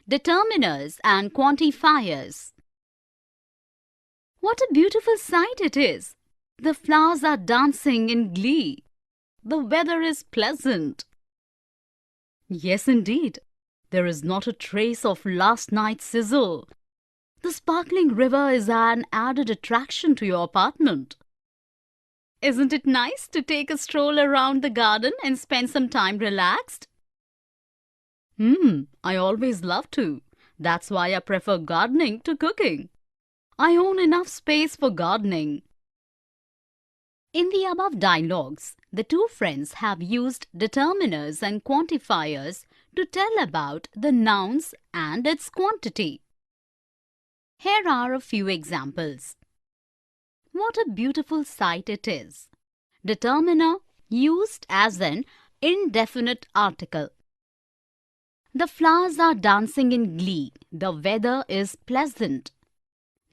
Determiners and quantifiers. What a beautiful sight it is! The flowers are dancing in glee. The weather is pleasant. Yes, indeed. There is not a trace of last night's sizzle. The sparkling river is an added attraction to your apartment. Isn't it nice to take a stroll around the garden and spend some time relaxed? I always love to. That's why I prefer gardening to cooking. I own enough space for gardening. In the above dialogues, the two friends have used determiners and quantifiers to tell about the nouns and its quantity. Here are a few examples. What a beautiful sight it is. Determiner used as an indefinite article. The flowers are dancing in glee. The weather is pleasant.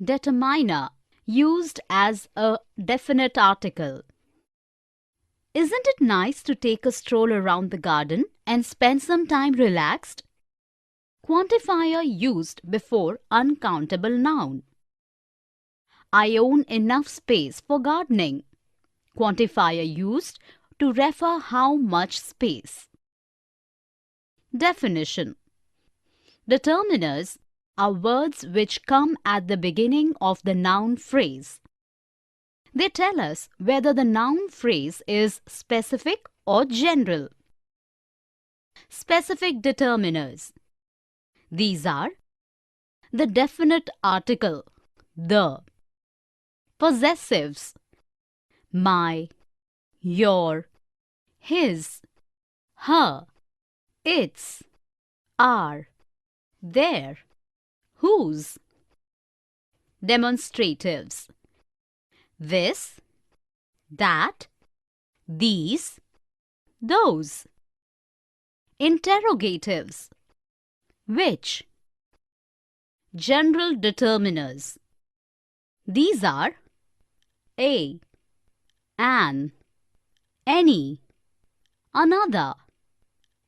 Determiner used as a definite article. Isn't it nice to take a stroll around the garden and spend some time relaxed? Quantifier used before uncountable noun. I own enough space for gardening. Quantifier used to refer how much space. Definition. Determiners are words which come at the beginning of the noun phrase. They tell us whether the noun phrase is specific or general. Specific determiners. These are the definite article, the, possessives, my, your, his, her, its, our, their, whose. Demonstratives. This, that, these, those. Interrogatives. Which. General determiners. These are a, an, any, another,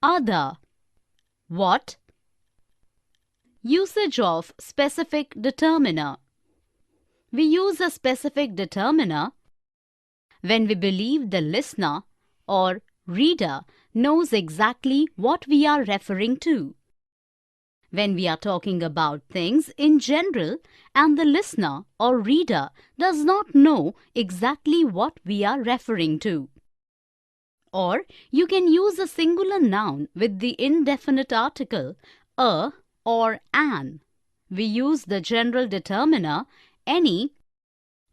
other, what. Usage of specific determiner. We use a specific determiner when we believe the listener or reader knows exactly what we are referring to. When we are talking about things in general and the listener or reader does not know exactly what we are referring to. Or you can use a singular noun with the indefinite article a or an. We use the general determiner any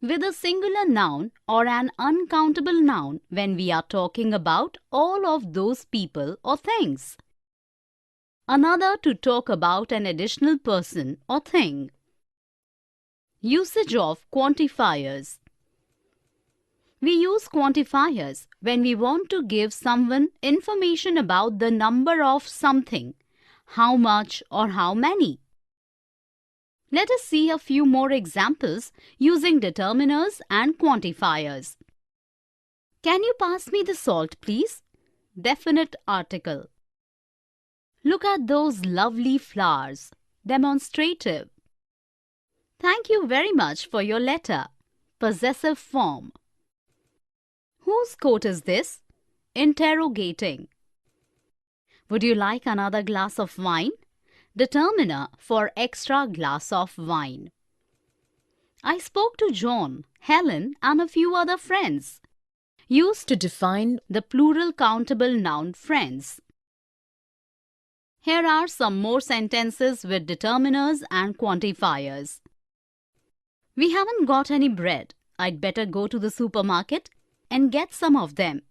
with a singular noun or an uncountable noun when we are talking about all of those people or things. Another to talk about an additional person or thing. Usage of quantifiers. We use quantifiers when we want to give someone information about the number of something, how much or how many. Let us see a few more examples using determiners and quantifiers. Can you pass me the salt, please? Definite article. Look at those lovely flowers. Demonstrative. Thank you very much for your letter. Possessive form. Whose coat is this? Interrogating. Would you like another glass of wine? Determiner for extra glass of wine. I spoke to John, Helen, and a few other friends. Used to define the plural countable noun friends. Here are some more sentences with determiners and quantifiers. We haven't got any bread. I'd better go to the supermarket and get some of them.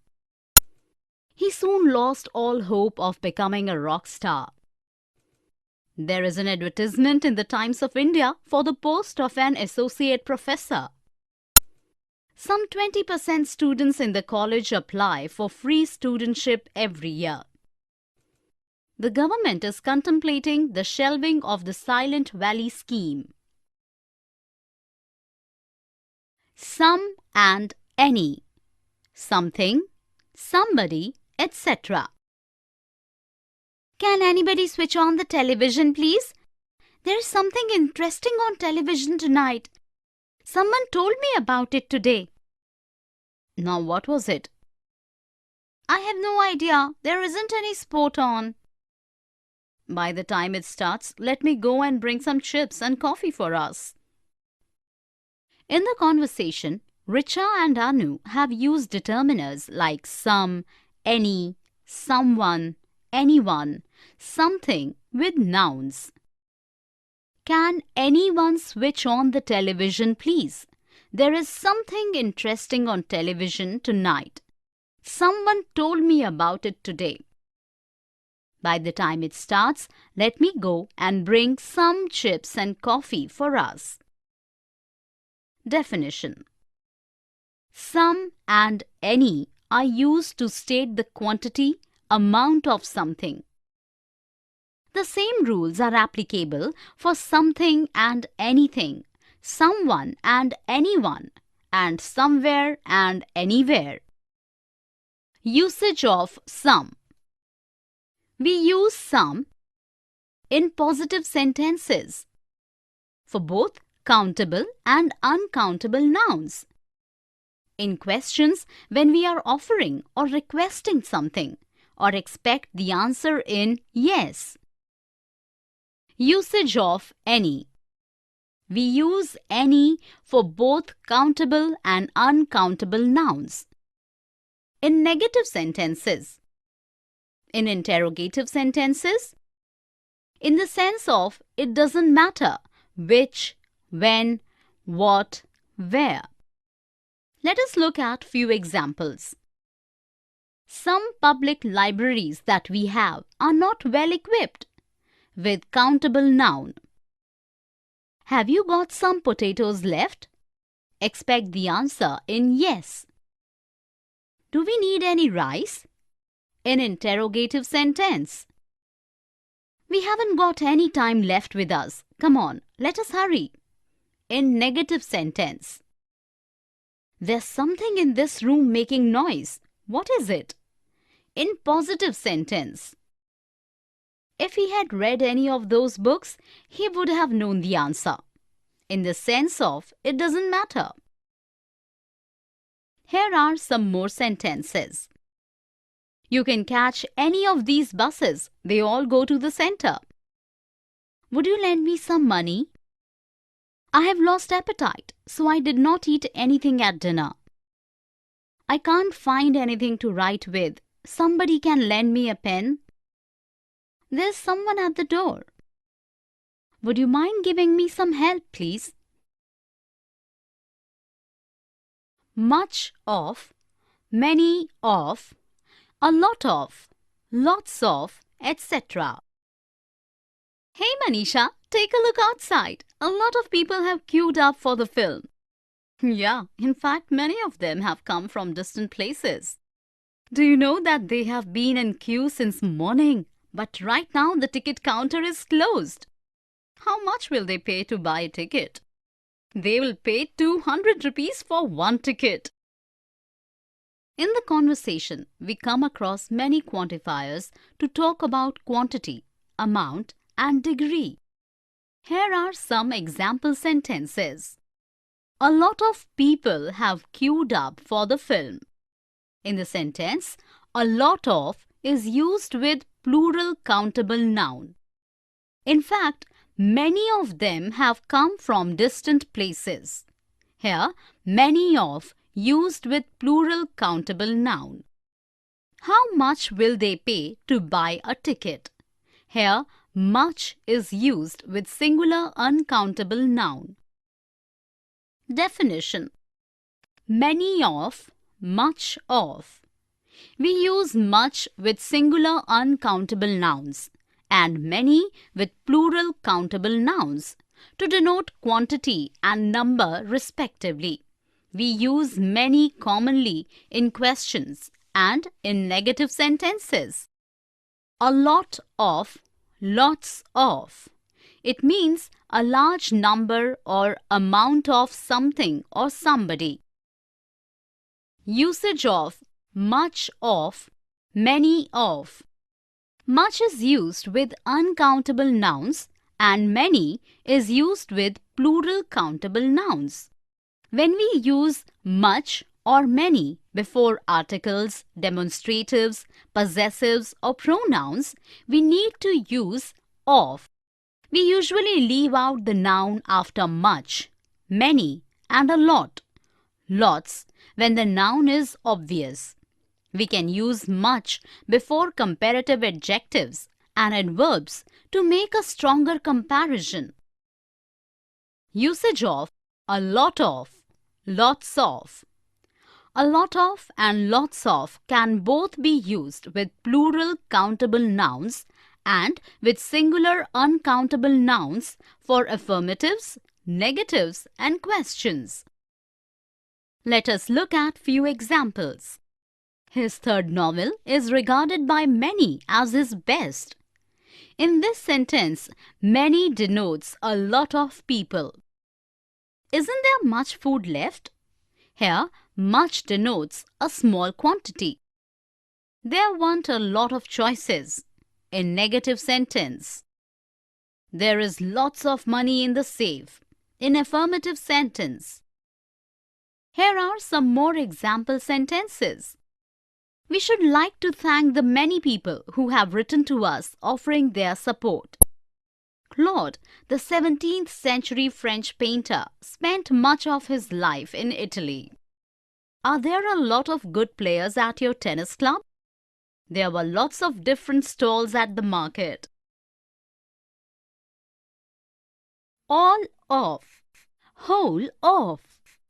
He soon lost all hope of becoming a rock star. There is an advertisement in the Times of India for the post of an associate professor. Some 20% students in the college apply for free studentship every year. The government is contemplating the shelving of the Silent Valley scheme. Some and any. Something, somebody, etc. Can anybody switch on the television, please? There is something interesting on television tonight. Someone told me about it today. Now, what was it? I have no idea. There isn't any sport on. By the time it starts, let me go and bring some chips and coffee for us. In the conversation, Richa and Anu have used determiners like some, any, someone, anyone, something with nouns. Can anyone switch on the television, please? There is something interesting on television tonight. Someone told me about it today. By the time it starts, let me go and bring some chips and coffee for us. Definition. Some and any are used to state the quantity, amount of something. The same rules are applicable for something and anything, someone and anyone, and somewhere and anywhere. Usage of some. We use some in positive sentences for both countable and uncountable nouns. In questions when we are offering or requesting something or expect the answer in yes. Usage of any. We use any for both countable and uncountable nouns. In negative sentences. In interrogative sentences. In the sense of it doesn't matter which, when, what, where. Let us look at few examples. Some public libraries that we have are not well equipped with countable noun. Have you got some potatoes left? Expect the answer in yes. Do we need any rice? In interrogative sentence. We haven't got any time left with us. Come on, let us hurry. In negative sentence. There's something in this room making noise. What is it? In positive sentence. If he had read any of those books, he would have known the answer. In the sense of it doesn't matter. Here are some more sentences. You can catch any of these buses. They all go to the center. Would you lend me some money? I have lost appetite, so I did not eat anything at dinner. I can't find anything to write with. Somebody can lend me a pen? There's someone at the door. Would you mind giving me some help, please? Much of, many of, a lot of, lots of, etc. Hey Manisha, take a look outside. A lot of people have queued up for the film. Yeah, in fact, many of them have come from distant places. Do you know that they have been in queue since morning? But right now the ticket counter is closed. How much will they pay to buy a ticket? They will pay 200 rupees for one ticket. In the conversation, we come across many quantifiers to talk about quantity, amount, and degree. Here are some example sentences. A lot of people have queued up for the film. In the sentence, a lot of is used with plural countable noun. In fact, many of them have come from distant places. Here, many of used with plural countable noun. How much will they pay to buy a ticket? Here, much is used with singular uncountable noun. Definition. Many of, much of. We use much with singular uncountable nouns and many with plural countable nouns to denote quantity and number respectively. We use many commonly in questions and in negative sentences. A lot of, lots of. It means a large number or amount of something or somebody. Usage of, much of, many of. Much is used with uncountable nouns and many is used with plural countable nouns. When we use much or many before articles, demonstratives, possessives or pronouns, we need to use of. We usually leave out the noun after much, many and a lot, lots, when the noun is obvious. We can use much before comparative adjectives and adverbs to make a stronger comparison. Usage of a lot of, lots of. A lot of and lots of can both be used with plural countable nouns and with singular uncountable nouns for affirmatives, negatives and questions. Let us look at few examples. His third novel is regarded by many as his best. In this sentence, many denotes a lot of people. Isn't there much food left? Here, much denotes a small quantity. There weren't a lot of choices. In negative sentence. There is lots of money in the safe. In affirmative sentence. Here are some more example sentences. We should like to thank the many people who have written to us offering their support. Claude, the 17th century French painter, spent much of his life in Italy. Are there a lot of good players at your tennis club? There were lots of different stalls at the market. All of, whole of,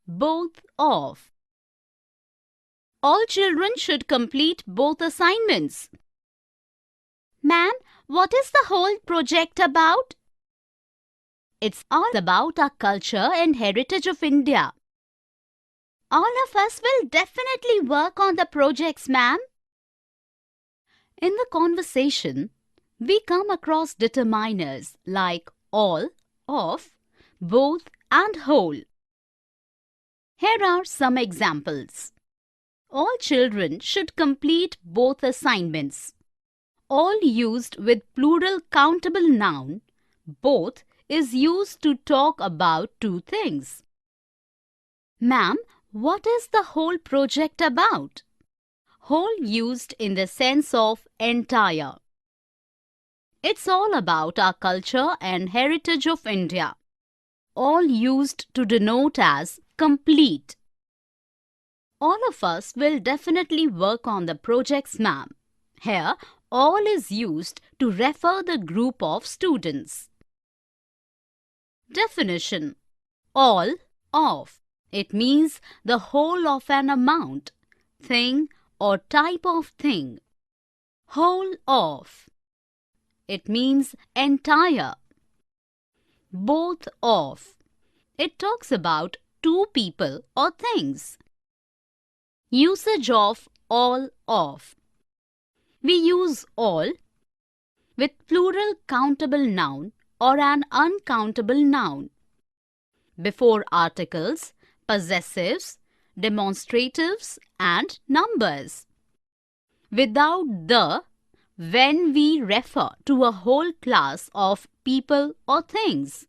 both of. All children should complete both assignments. Ma'am, what is the whole project about? It's all about our culture and heritage of India. All of us will definitely work on the projects, ma'am. In the conversation, we come across determiners like all, of, both and whole. Here are some examples. All children should complete both assignments. All used with plural countable noun, both is used to talk about two things. Ma'am, what is the whole project about? Whole used in the sense of entire. It's all about our culture and heritage of India. All used to denote as complete. All of us will definitely work on the projects, ma'am. Here, all is used to refer the group of students. Definition. All of. It means the whole of an amount, thing or type of thing. Whole of. It means entire. Both of. It talks about two people or things. Usage of all of. We use all with plural countable noun or an uncountable noun before articles, possessives, demonstratives and numbers. Without the when we refer to a whole class of people or things.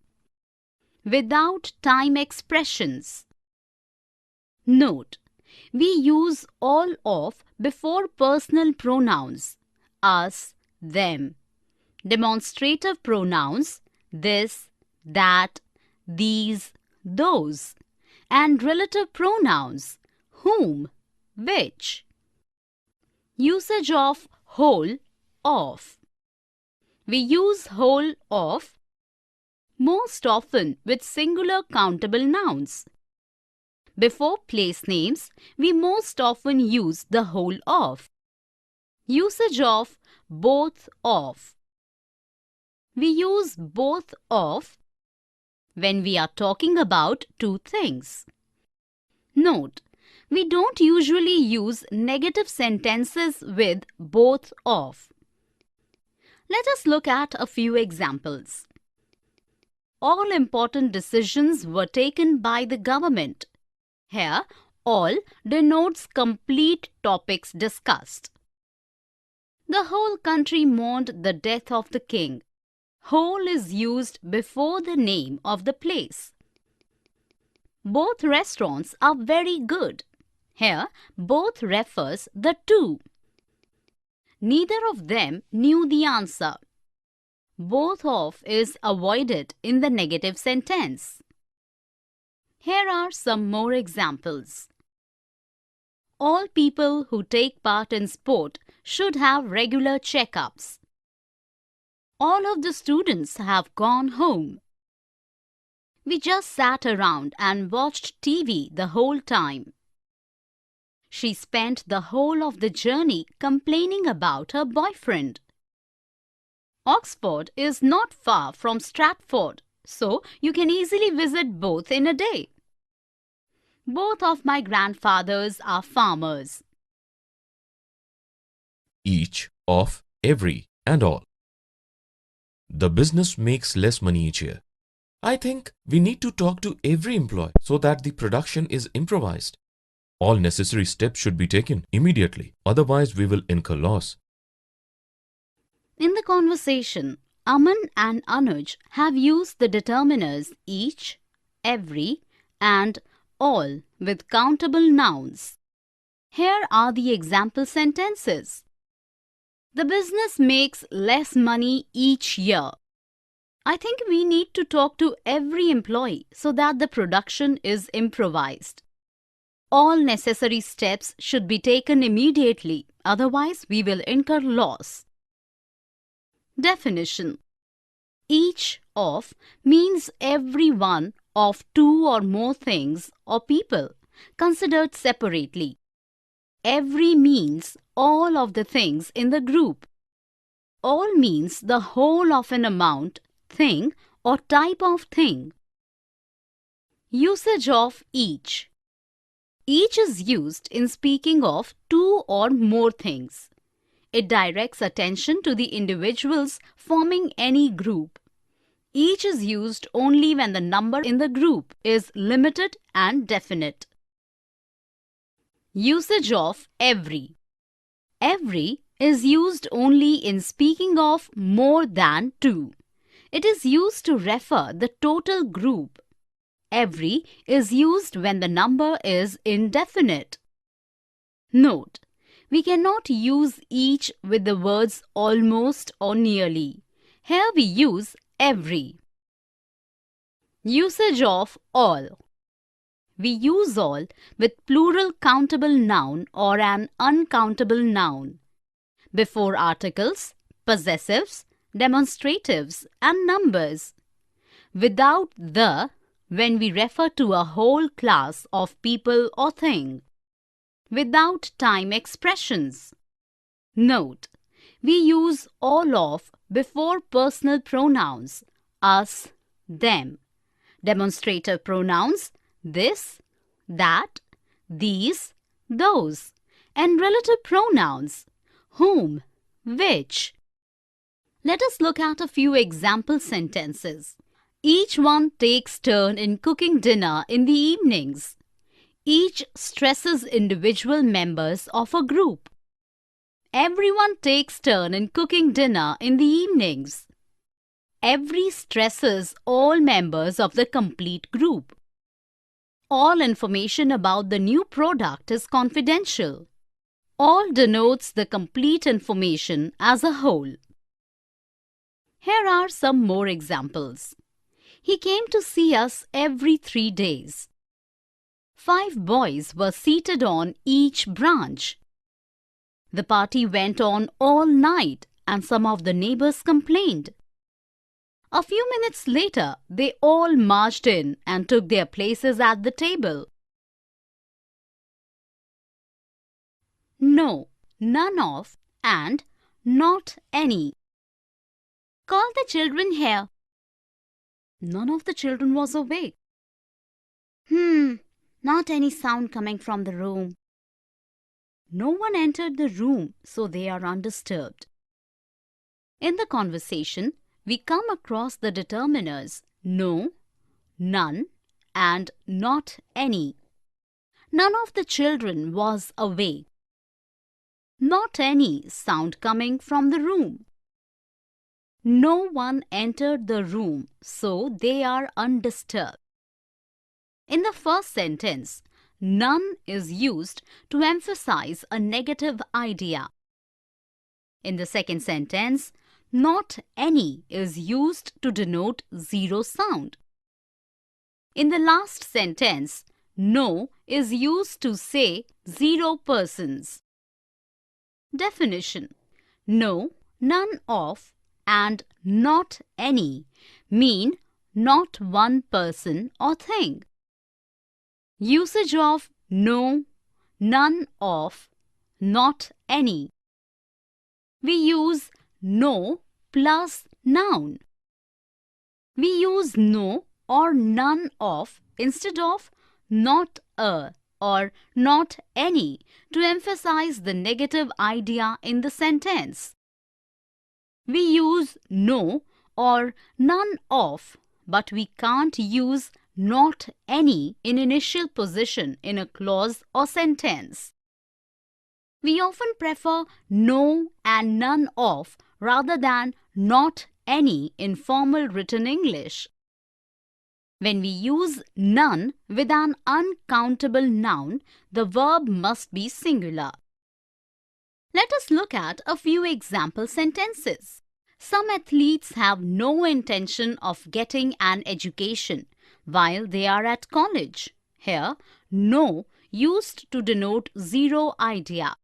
Without time expressions. Note. We use all of before personal pronouns, us, them. Demonstrative pronouns, this, that, these, those. And relative pronouns, whom, which. Usage of whole of. We use whole of most often with singular countable nouns. Before place names, we most often use the whole of. Usage of both of. We use both of when we are talking about two things. Note, we don't usually use negative sentences with both of. Let us look at a few examples. All important decisions were taken by the government. Here, all denotes complete topics discussed. The whole country mourned the death of the king. Whole is used before the name of the place. Both restaurants are very good. Here, both refers the two. Neither of them knew the answer. Both of is avoided in the negative sentence. Here are some more examples. All people who take part in sport should have regular checkups. All of the students have gone home. We just sat around and watched TV the whole time. She spent the whole of the journey complaining about her boyfriend. Oxford is not far from Stratford, so you can easily visit both in a day. Both of my grandfathers are farmers. Each, of, every, and all. The business makes less money each year. I think we need to talk to every employee so that the production is improvised. All necessary steps should be taken immediately, otherwise we will incur loss. In the conversation, Aman and Anuj have used the determiners each, every, and all with countable nouns. Here are the example sentences. The business makes less money each year. I think we need to talk to every employee so that the production is improvised. All necessary steps should be taken immediately, otherwise we will incur loss. Definition. Each of means every one of two or more things or people considered separately. Every means all of the things in the group. All means the whole of an amount, thing or type of thing. Usage of each. Each is used in speaking of two or more things. It directs attention to the individuals forming any group. Each is used only when the number in the group is limited and definite. Usage of every. Every is used only in speaking of more than two. It is used to refer the total group. Every is used when the number is indefinite. Note: we cannot use each with the words almost or nearly. Here we use every. Usage of all. We use all with plural countable noun or an uncountable noun. Before articles, possessives, demonstratives, and numbers. Without the, when we refer to a whole class of people or thing. Without time expressions. Note: we use all of before personal pronouns, us, them. Demonstrative pronouns, this, that, these, those. And relative pronouns, whom, which. Let us look at a few example sentences. Each one takes turn in cooking dinner in the evenings. Each stresses individual members of a group. Everyone takes turn in cooking dinner in the evenings. Every stresses all members of the complete group. All information about the new product is confidential. All denotes the complete information as a whole. Here are some more examples. He came to see us every 3 days. 5 boys were seated on each branch. The party went on all night and some of the neighbors complained. A few minutes later, they all marched in and took their places at the table. No, none of, and not any. Call the children here. None of the children was awake. Not any sound coming from the room. No one entered the room, so they are undisturbed. In the conversation, we come across the determiners no, none, and not any. None of the children was awake. not any sound coming from the room. No one entered the room, so they are undisturbed. In the first sentence, none is used to emphasize a negative idea. In the second sentence, not any is used to denote zero sound. In the last sentence, no is used to say 0 persons. Definition: no, none of, and not any mean not one person or thing. Usage of no, none of, not any. We use no plus noun. We use no or none of instead of not a or not any to emphasize the negative idea in the sentence. We use no or none of, but we can't use not any in initial position in a clause or sentence. We often prefer no and none of rather than not any in formal written English. When we use none with an uncountable noun, the verb must be singular. Let us look at a few example sentences. Some athletes have no intention of getting an education while they are at college. Here, no used to denote zero idea.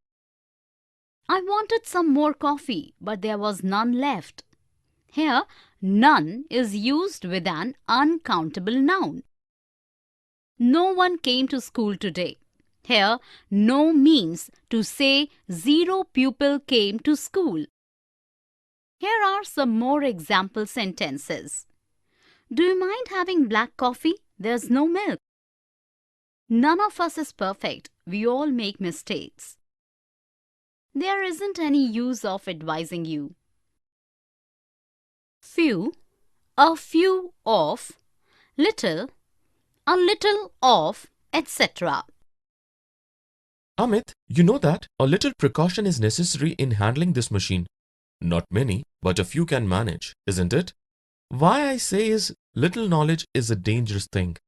I wanted some more coffee, but there was none left. Here, none is used with an uncountable noun. No one came to school today. Here, no means to say 0 pupil came to school. Here are some more example sentences. Do you mind having black coffee? There's no milk. None of us is perfect. We all make mistakes. There isn't any use of advising you. Few, a few of, little, a little of, etc. Amit, you know that a little precaution is necessary in handling this machine. Not many, but a few can manage, isn't it? Why I say is, little knowledge is a dangerous thing.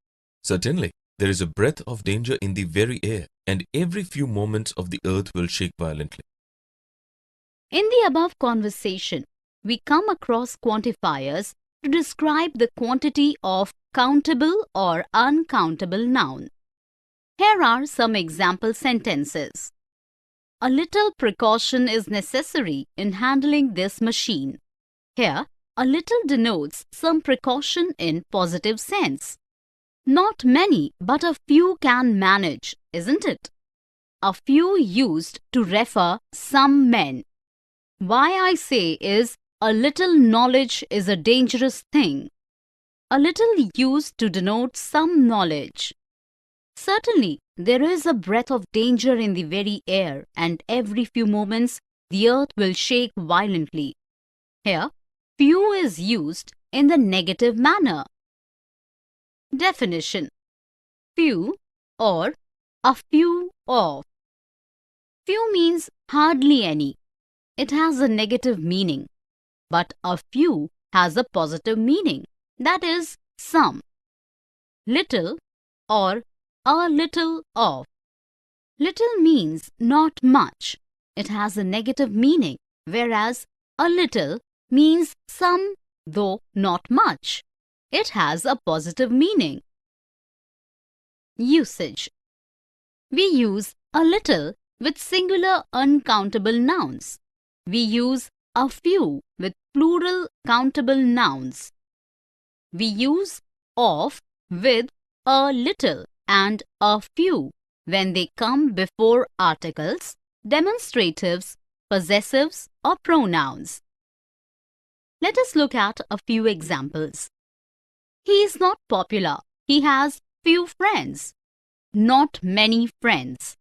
Certainly, there is a breath of danger in the very air, and every few moments of the earth will shake violently. In the above conversation, we come across quantifiers to describe the quantity of countable or uncountable noun. Here are some example sentences. A little precaution is necessary in handling this machine. Here, a little denotes some precaution in positive sense. Not many, but a few can manage, isn't it? A few used to refer some men. Why I say is, a little knowledge is a dangerous thing. A little used to denote some knowledge. Certainly, there is a breath of danger in the very air, and every few moments the earth will shake violently. Here, few is used in the negative manner. Definition: few or a few of. Few means hardly any. It has a negative meaning. But a few has a positive meaning, that is, some. Little or a little of. Little means not much. It has a negative meaning, whereas a little means some, though not much. It has a positive meaning. Usage: we use a little with singular uncountable nouns. We use a few with plural countable nouns. We use of with a little and a few when they come before articles, demonstratives, possessives, or pronouns. Let us look at a few examples. He is not popular. He has few friends. Not many friends.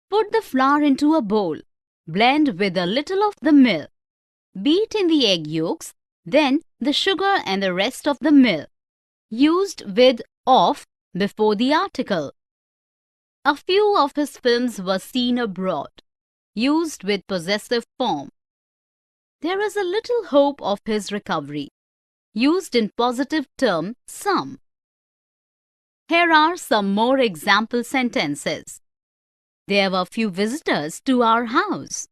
Put the flour into a bowl. Blend with a little of the milk. Beat in the egg yolks, then the sugar and the rest of the milk. Used with of before the article. A few of his films were seen abroad. used with possessive form. There is a little hope of his recovery, used in positive term some. Here are some more example sentences. There were few visitors to our house.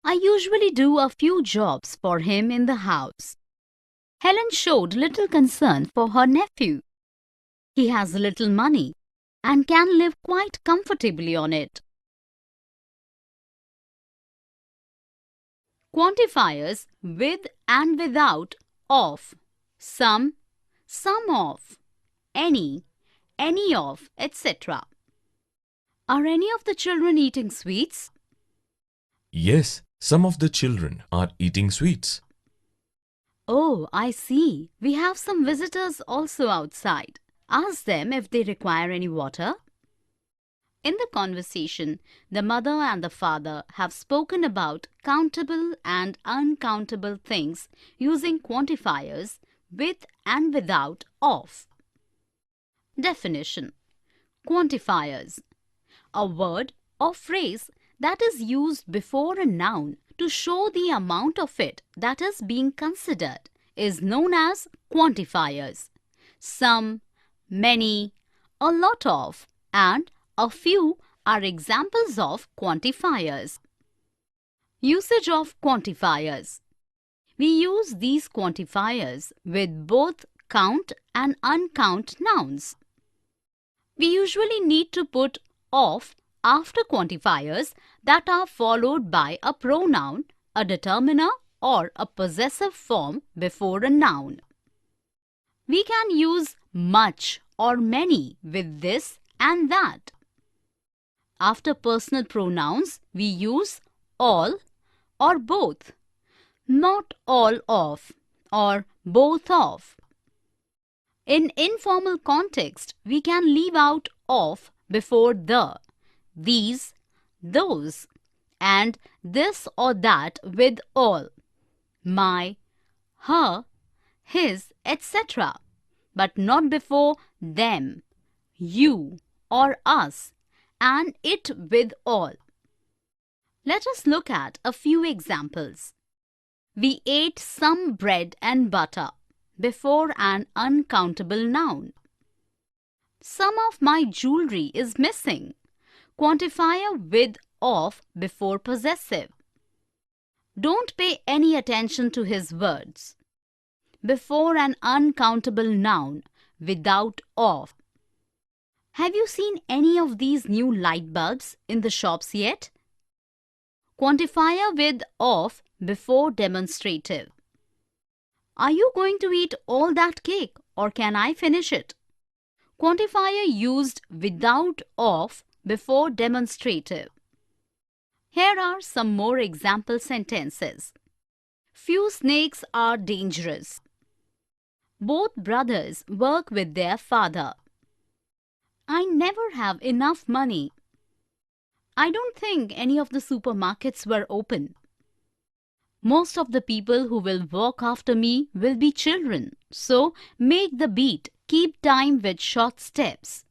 I usually do a few jobs for him in the house. Helen showed little concern for her nephew. He has little money and can live quite comfortably on it. Quantifiers with and without of, some of, any of, etc. Are any of the children eating sweets? Yes, some of the children are eating sweets. Oh, I see. We have some visitors also outside. Ask them if they require any water. In the conversation, the mother and the father have spoken about countable and uncountable things using quantifiers with and without of. Definition: quantifiers: a word or phrase that is used before a noun to show the amount of it that is being considered is known as quantifiers. Some, many, a lot of, and a few are examples of quantifiers. Usage of quantifiers: we use these quantifiers with both count and uncount nouns. We usually need to put of after quantifiers that are followed by a pronoun, a determiner, or a possessive form before a noun. We can use much or many with this and that. After personal pronouns, we use all or both, not all of or both of. In informal context, we can leave out of before the, these, those, and this or that with all, my, her, his, etc., but not before them, you, or us, and it with all. Let us look at a few examples. We ate some bread and butter before an uncountable noun. Some of my jewelry is missing. Quantifier with of before possessive. Don't pay any attention to his words. Before an uncountable noun without of. Have you seen any of these new light bulbs in the shops yet? Quantifier with of before demonstrative. Are you going to eat all that cake or can I finish it? Quantifier used without of before demonstrative. Here are some more example sentences. Few snakes are dangerous. Both brothers work with their father. I never have enough money. I don't think any of the supermarkets were open. Most of the people who will walk after me will be children, so make the beat keep time with short steps.